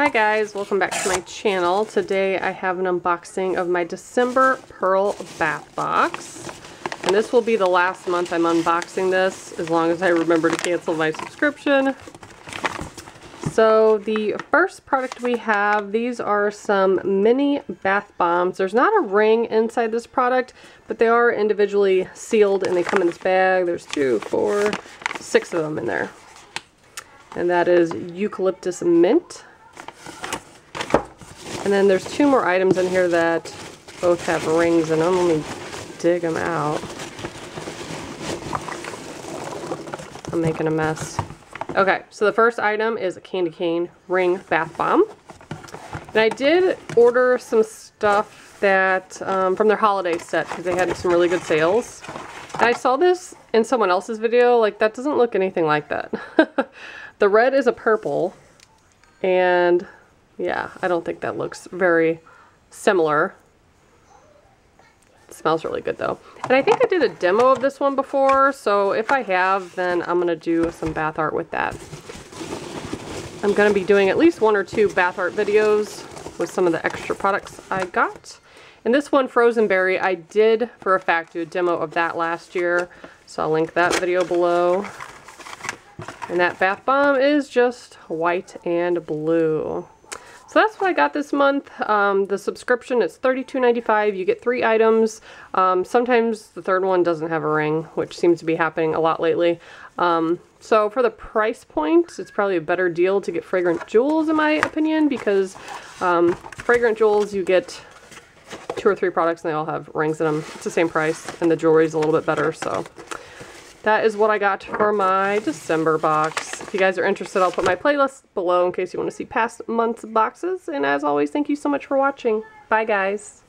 Hi guys, welcome back to my channel. Today I have an unboxing of my December Pearl Bath Box. And this will be the last month I'm unboxing this, as long as I remember to cancel my subscription. So the first product we have, these are some mini bath bombs. There's not a ring inside this product, but they are individually sealed and they come in this bag. There's 2, 4, 6 of them in there. And that is eucalyptus mint. And then there's 2 more items in here that both have rings in them. Let me dig them out. I'm making a mess. Okay, so the first item is a candy cane ring bath bomb. And I did order some stuff that from their holiday set because they had some really good sales. And I saw this in someone else's video. Like, that doesn't look anything like that. The red is a purple, and yeah, I don't think that looks very similar. It smells really good though. And I think I did a demo of this one before, so if I have, then I'm going to do some bath art with that. I'm going to be doing at least 1 or 2 bath art videos with some of the extra products I got. And this one, Frozen Berry, I did for a fact do a demo of that last year, so I'll link that video below. And that bath bomb is just white and blue. So that's what I got this month. The subscription is $32.95. You get 3 items. Sometimes the third one doesn't have a ring, which seems to be happening a lot lately. So for the price point, it's probably a better deal to get Fragrant Jewels, in my opinion, because Fragrant Jewels, you get 2 or 3 products and they all have rings in them. It's the same price, and the jewelry is a little bit better. So that is what I got for my December box. If you guys are interested, I'll put my playlist below in case you want to see past month's boxes. And as always, thank you so much for watching. Bye, guys.